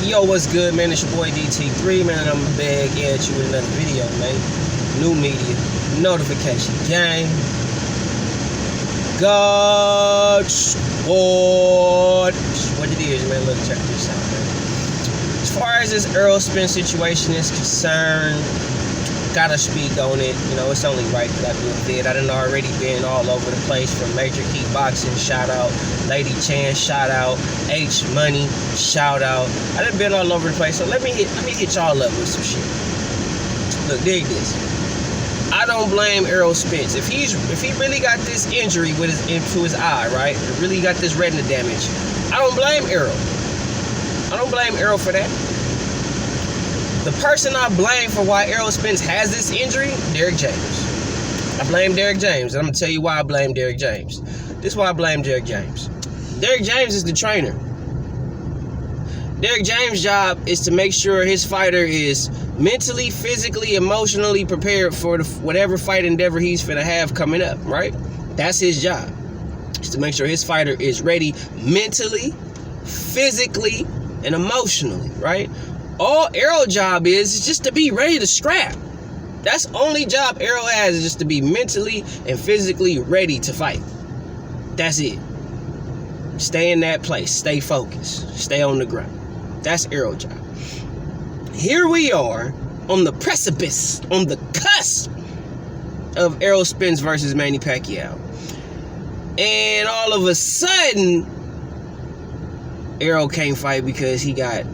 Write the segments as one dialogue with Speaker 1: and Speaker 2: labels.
Speaker 1: Yo, what's good, man? It's your boy DT3, man. I'm back at you with another video, man. New media, notification gang. God Sport. What it is, man. Look, check this out, man. As far as this Errol Spence situation is concerned, gotta speak on it. You know, it's only right that I do a vid. I done already been all over the place from Major Key Boxing, shout out. Lady Chan, shout out. H Money, shout out. I done been all over the place, so let me hit y'all up with some shit. Look, dig this. I don't blame Errol Spence. If he really got this injury into his eye, right? Really got this retina damage, I don't blame Errol. I don't blame Errol for that. The person I blame for why Errol Spence has this injury, Derrick James. I blame Derrick James, and I'm going to tell you why I blame Derrick James. This is why I blame Derrick James. Derrick James is the trainer. Derrick James' job is to make sure his fighter is mentally, physically, emotionally prepared for whatever fight endeavor he's finna have coming up, right? That's his job. Is to make sure his fighter is ready mentally, physically, and emotionally, right? All Errol's job is just to be ready to scrap. That's the only job Errol has, is just to be mentally and physically ready to fight. That's it. Stay in that place. Stay focused. Stay on the ground. That's Errol's job. Here we are on the precipice, on the cusp of Errol Spence versus Manny Pacquiao. And all of a sudden, Errol can't fight because he got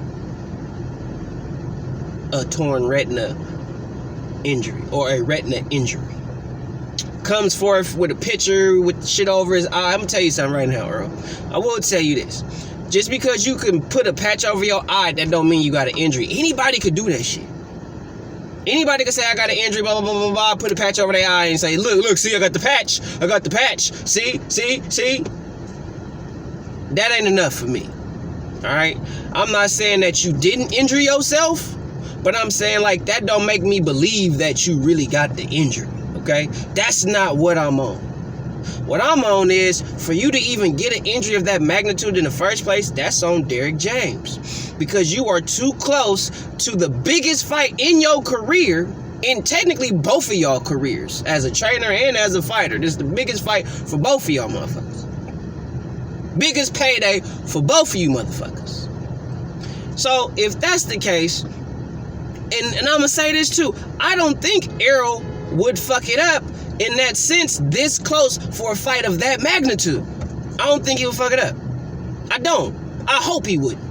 Speaker 1: a torn retina injury or a retina injury. Comes forth with a picture with shit over his eye. I'm gonna tell you something right now, Earl. I will tell you this. Just because you can put a patch over your eye, that don't mean you got an injury. Anybody could do that shit. Anybody could say, I got an injury, blah, blah, blah, blah, blah, put a patch over their eye and say, look, see, I got the patch. I got the patch. See? That ain't enough for me. All right? I'm not saying that you didn't injure yourself, but I'm saying, like, that don't make me believe that you really got the injury. Okay? That's not what I'm on. What I'm on is, for you to even get an injury of that magnitude in the first place, that's on Derrick James. Because you are too close to the biggest fight in your career, in technically both of y'all careers, as a trainer and as a fighter. This is the biggest fight for both of y'all motherfuckers. Biggest payday for both of you motherfuckers. So, if that's the case, and I'm going to say this too, I don't think Errol would fuck it up in that sense this close for a fight of that magnitude. I don't think he would fuck it up. I don't. I hope he wouldn't.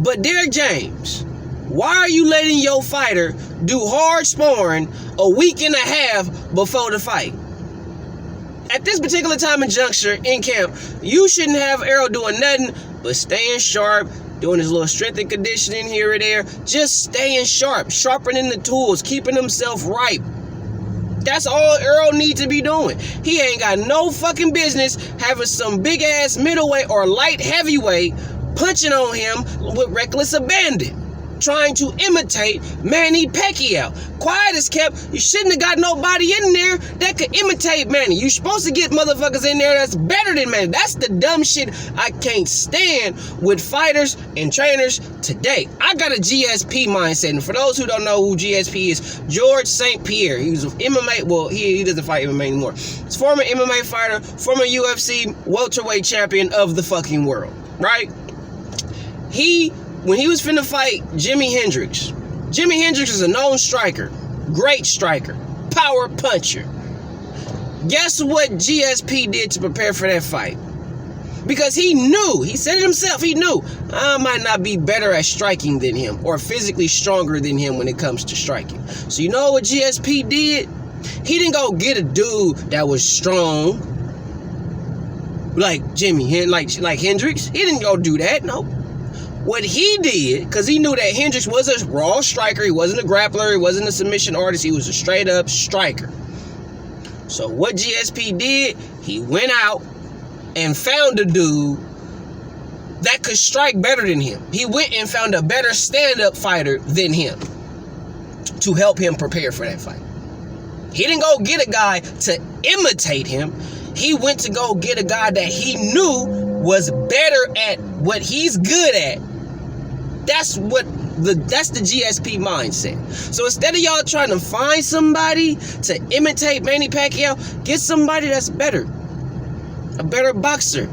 Speaker 1: But Derrick James, why are you letting your fighter do hard sparring a week and a half before the fight? At this particular time and juncture in camp, you shouldn't have Errol doing nothing but staying sharp, doing his little strength and conditioning here or there, just staying sharp, sharpening the tools, keeping himself ripe. That's all Errol needs to be doing. He ain't got no fucking business having some big ass middleweight or light heavyweight punching on him with reckless abandon, trying to imitate Manny Pacquiao. Quiet as kept, you shouldn't have got nobody in there that could imitate Manny. You're supposed to get motherfuckers in there that's better than Manny. That's the dumb shit I can't stand with fighters and trainers today. I got a GSP mindset, and for those who don't know who GSP is, George St. Pierre. He was an MMA, well, he doesn't fight MMA anymore. He's former MMA fighter, former UFC welterweight champion of the fucking world, right? When he was finna fight Jimi Hendrix is a known striker, great striker, power puncher. Guess what GSP did to prepare for that fight? Because he knew, he said it himself, he knew, I might not be better at striking than him or physically stronger than him when it comes to striking. So you know what GSP did? He didn't go get a dude that was strong, like like Hendrix. He didn't go do that, no. What he did, because he knew that Hendrix was a raw striker, he wasn't a grappler, he wasn't a submission artist, he was a straight up striker. So what GSP did, he went out and found a dude that could strike better than him. He went and found a better stand-up fighter than him to help him prepare for that fight. He didn't go get a guy to imitate him. He went to go get a guy that he knew was better at what he's good at That's the GSP mindset. So instead of y'all trying to find somebody to imitate Manny Pacquiao, get somebody that's better. A better boxer.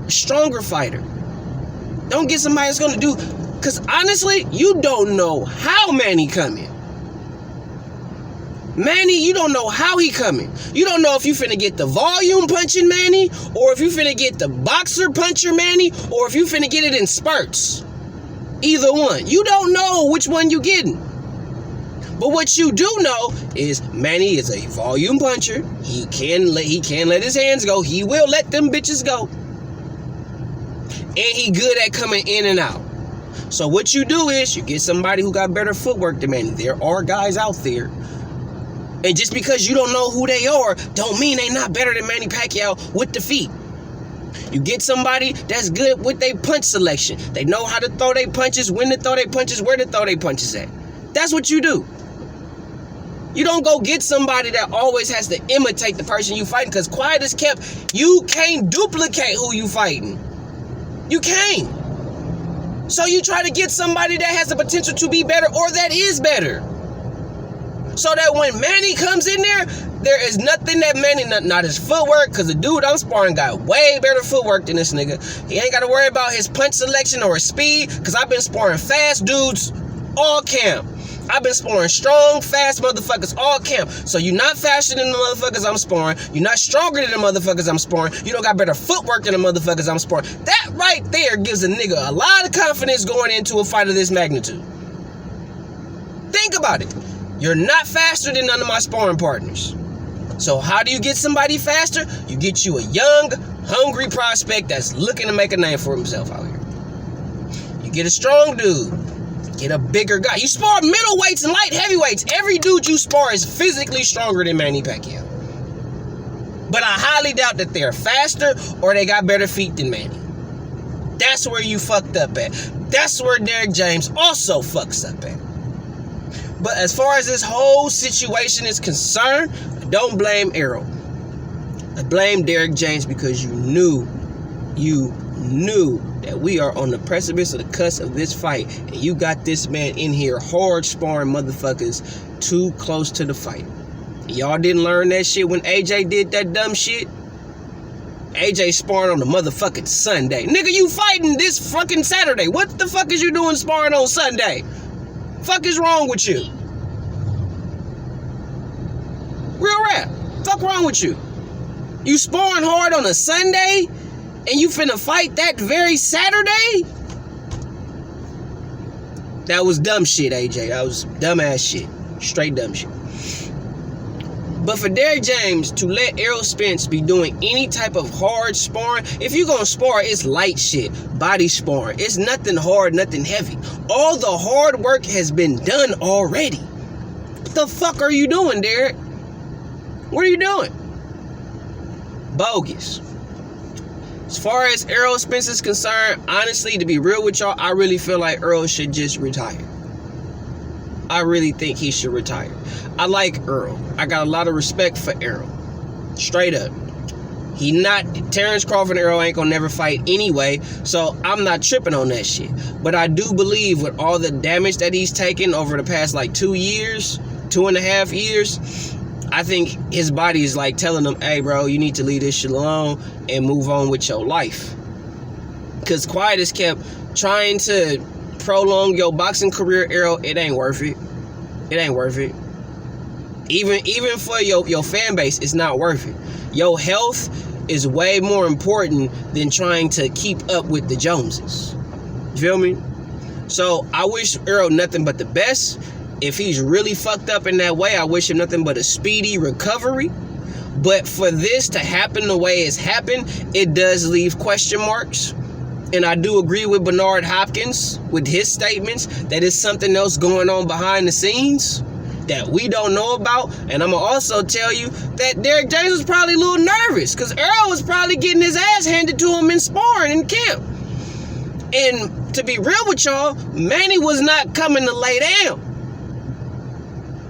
Speaker 1: A stronger fighter. Don't get somebody that's gonna do, because honestly, you don't know how Manny coming. Manny, you don't know how he coming. You don't know if you finna get the volume punching Manny, or if you finna get the boxer puncher Manny, or if you finna get it in spurts. Either one. You don't know which one you getting. But what you do know is Manny is a volume puncher. He can let his hands go. He will let them bitches go. And he good at coming in and out. So what you do is you get somebody who got better footwork than Manny. There are guys out there. And just because you don't know who they are, don't mean they not better than Manny Pacquiao with the feet. You get somebody that's good with their punch selection. They know how to throw their punches, when to throw their punches, where to throw their punches at. That's what you do. You don't go get somebody that always has to imitate the person you fighting, because quiet as kept, you can't duplicate who you fighting. You can't. So you try to get somebody that has the potential to be better or that is better. So that when Manny comes in there is nothing that Manny, not his footwork, because the dude I'm sparring got way better footwork than this nigga. He ain't got to worry about his punch selection or his speed, because I've been sparring fast dudes all camp. I've been sparring strong, fast motherfuckers all camp. So you're not faster than the motherfuckers I'm sparring. You're not stronger than the motherfuckers I'm sparring. You don't got better footwork than the motherfuckers I'm sparring. That right there gives a nigga a lot of confidence going into a fight of this magnitude. Think about it. You're not faster than none of my sparring partners. So how do you get somebody faster? You get you a young, hungry prospect that's looking to make a name for himself out here. You get a strong dude. Get a bigger guy. You spar middleweights and light heavyweights. Every dude you spar is physically stronger than Manny Pacquiao. But I highly doubt that they're faster or they got better feet than Manny. That's where you fucked up at. That's where Derrick James also fucks up at. But as far as this whole situation is concerned, I don't blame Errol. I blame Derrick James because you knew that we are on the precipice of the cusp of this fight, and you got this man in here hard sparring motherfuckers too close to the fight. Y'all didn't learn that shit when AJ did that dumb shit? AJ sparring on the motherfucking Sunday. Nigga, you fighting this fucking Saturday. What the fuck is you doing sparring on Sunday? Fuck is wrong with you? Real rap. Fuck wrong with you? You sparring hard on a Sunday and you finna fight that very Saturday? That was dumb shit, AJ. That was dumbass shit. Straight dumb shit. But for Derrick James to let Errol Spence be doing any type of hard sparring, if you gonna spar, it's light shit, body sparring. It's nothing hard, nothing heavy. All the hard work has been done already. What the fuck are you doing, Derrick? What are you doing? Bogus. As far as Errol Spence is concerned, honestly, to be real with y'all, I really feel like Errol should just retire. I really think he should retire. I like Errol. I got a lot of respect for Errol. Straight up. Terrence Crawford and Errol ain't gonna never fight anyway, so I'm not tripping on that shit. But I do believe with all the damage that he's taken over the past like 2 years, 2.5 years, I think his body is like telling him, hey bro, you need to leave this shit alone and move on with your life. Because quiet as kept trying to prolong your boxing career, Errol, it ain't worth it. It ain't worth it. Even for your fan base, it's not worth it. Your health is way more important than trying to keep up with the Joneses. You feel me? So I wish Errol nothing but the best. If he's really fucked up in that way, I wish him nothing but a speedy recovery. But for this to happen the way it's happened, it does leave question marks. And I do agree with Bernard Hopkins with his statements that it's something else going on behind the scenes that we don't know about. And I'm going to also tell you that Derrick James was probably a little nervous because Errol was probably getting his ass handed to him in sparring in camp. And to be real with y'all, Manny was not coming to lay down.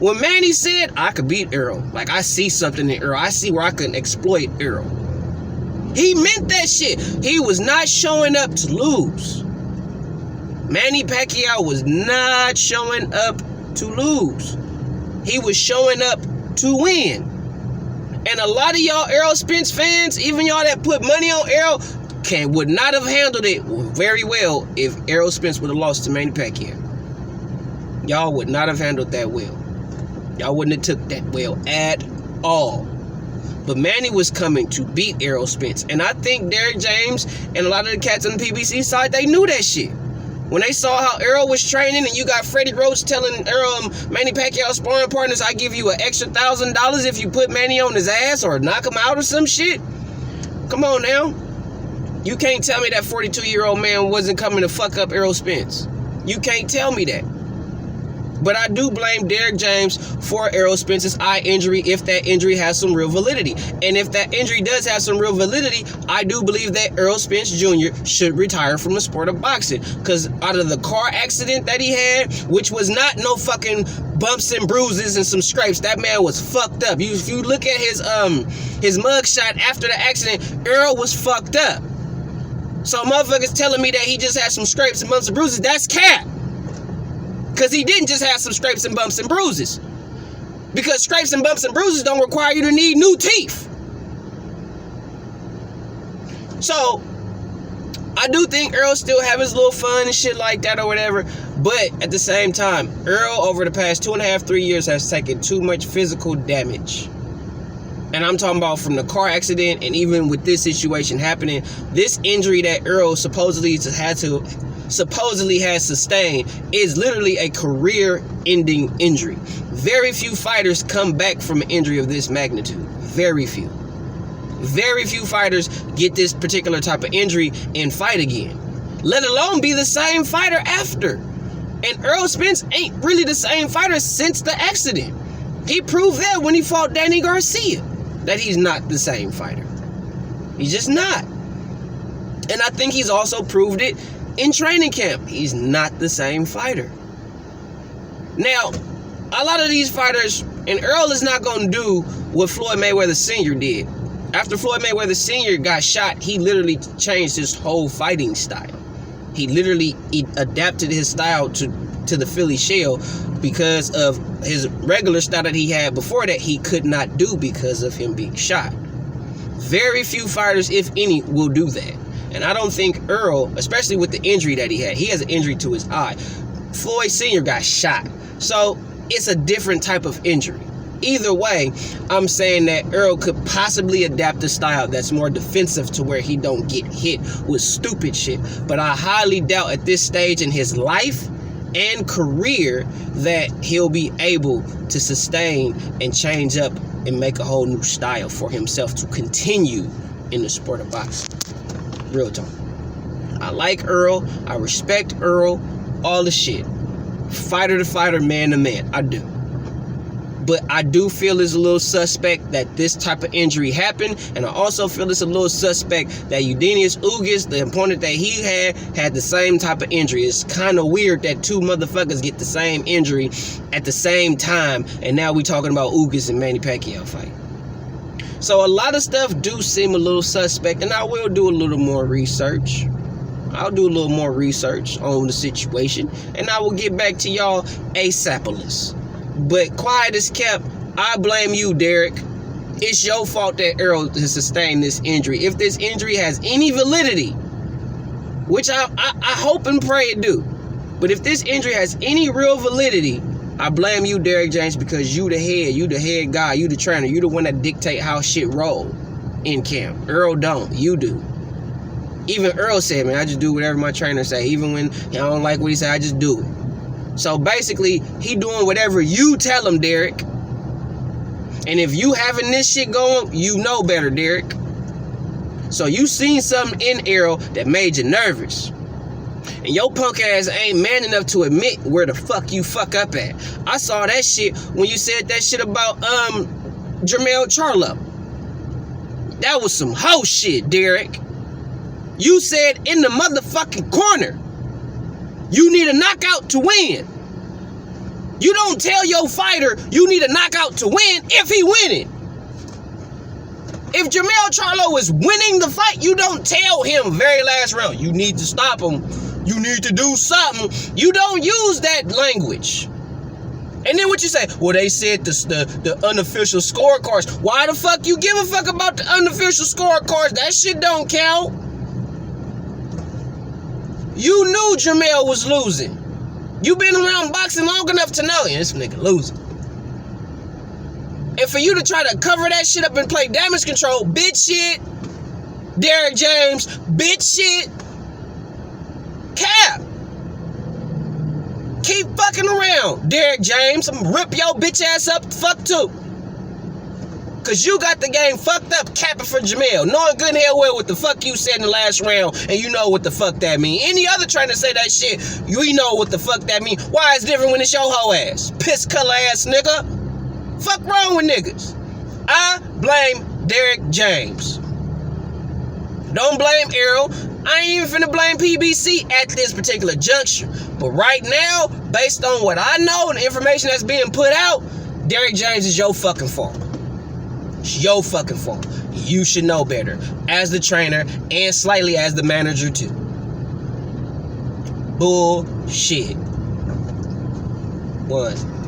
Speaker 1: When Manny said, I could beat Errol, like I see something in Errol, I see where I can exploit Errol. He meant that shit. He was not showing up to lose. Manny Pacquiao was not showing up to lose. He was showing up to win. And a lot of y'all Errol Spence fans, even y'all that put money on Errol, would not have handled it very well if Errol Spence would have lost to Manny Pacquiao. Y'all would not have handled that well. Y'all wouldn't have took that well at all. But Manny was coming to beat Errol Spence. And I think Derrick James and a lot of the cats on the PBC side, they knew that shit. When they saw how Errol was training and you got Freddie Roach telling Manny Pacquiao sparring partners, I give you an extra $1,000 if you put Manny on his ass or knock him out or some shit. Come on now. You can't tell me that 42-year-old man wasn't coming to fuck up Errol Spence. You can't tell me that. But I do blame Derrick James for Errol Spence's eye injury if that injury has some real validity. And if that injury does have some real validity, I do believe that Errol Spence Jr. should retire from the sport of boxing. Because out of the car accident that he had, which was not no fucking bumps and bruises and some scrapes, that man was fucked up. If you look at his mugshot after the accident, Errol was fucked up. So motherfuckers telling me that he just had some scrapes and bumps and bruises, that's cap. Because he didn't just have some scrapes and bumps and bruises. Because scrapes and bumps and bruises don't require you to need new teeth. So, I do think Errol still have his little fun and shit like that or whatever. But at the same time, Errol over the past 2.5, 3 years has taken too much physical damage. And I'm talking about from the car accident and even with this situation happening, this injury that Errol supposedly has sustained is literally a career-ending injury. Very few fighters come back from an injury of this magnitude. Very few. Very few fighters get this particular type of injury and fight again, let alone be the same fighter after. And Errol Spence ain't really the same fighter since the accident. He proved that when he fought Danny Garcia, that he's not the same fighter. He's just not. And I think he's also proved it in training camp. He's not the same fighter. Now, a lot of these fighters, and Errol is not going to do what Floyd Mayweather Sr. did. After Floyd Mayweather Sr. got shot, he literally changed his whole fighting style. He literally adapted his style to the Philly shell because of his regular style that he had before that he could not do because of him being shot. Very few fighters, if any, will do that. And I don't think Errol, especially with the injury that he has an injury to his eye. Floyd Sr. got shot. So it's a different type of injury. Either way, I'm saying that Errol could possibly adapt a style that's more defensive to where he don't get hit with stupid shit. But I highly doubt at this stage in his life and career that he'll be able to sustain and change up and make a whole new style for himself to continue in the sport of boxing. Real talk. I like Errol. I respect Errol. All the shit. Fighter to fighter, man to man. I do. But I do feel it's a little suspect that this type of injury happened. And I also feel it's a little suspect that Eugenius Ugas, the opponent that he had the same type of injury. It's kind of weird that two motherfuckers get the same injury at the same time. And now we talking about Ugas and Manny Pacquiao fight. So a lot of stuff do seem a little suspect. And I will do a little more research. I'll do a little more research on the situation. And I will get back to y'all ASAPaless. But quiet as kept, I blame you, Derrick. It's your fault that Errol has sustained this injury. If this injury has any validity, which I hope and pray it do, but if this injury has any real validity, I blame you, Derrick James, because you the head guy, you the trainer, you the one that dictate how shit roll in camp. Errol don't, you do. Even Errol said, man, I just do whatever my trainer say. Even when I don't like what he said, I just do it. So basically, he doing whatever you tell him, Derrick. And if you having this shit going, you know better, Derrick. So you seen something in Errol that made you nervous. And your punk ass ain't man enough to admit where the fuck you fuck up at. I saw that shit when you said that shit about Jermell Charlo. That was some hoe shit, Derrick. You said in the motherfucking corner, you need a knockout to win. You don't tell your fighter you need a knockout to win if he winning. If Jermell Charlo is winning the fight, you don't tell him very last round, you need to stop him You need to do something. You don't use that language. And then what you say? Well, they said the unofficial scorecards. Why the fuck you give a fuck about the unofficial scorecards? That shit don't count. You knew Jermell was losing. You been around boxing long enough to know this nigga losing. And for you to try to cover that shit up and play damage control, bitch shit. Derrick James, bitch shit. Cap. Keep fucking around, Derrick James. I'm gonna rip your bitch ass up fuck too. Cause you got the game fucked up capping for Jermell, knowing good and hell well what the fuck you said in the last round, and you know what the fuck that mean. Any other trying to say that shit, you know what the fuck that mean. Why it's different when it's your hoe ass? Piss color ass nigga. Fuck wrong with niggas. I blame Derrick James. Don't blame Errol. I ain't even finna blame PBC at this particular juncture. But right now, based on what I know and the information that's being put out, Derrick James is your fucking fault. It's your fucking fault. You should know better as the trainer and slightly as the manager too. Bullshit. One.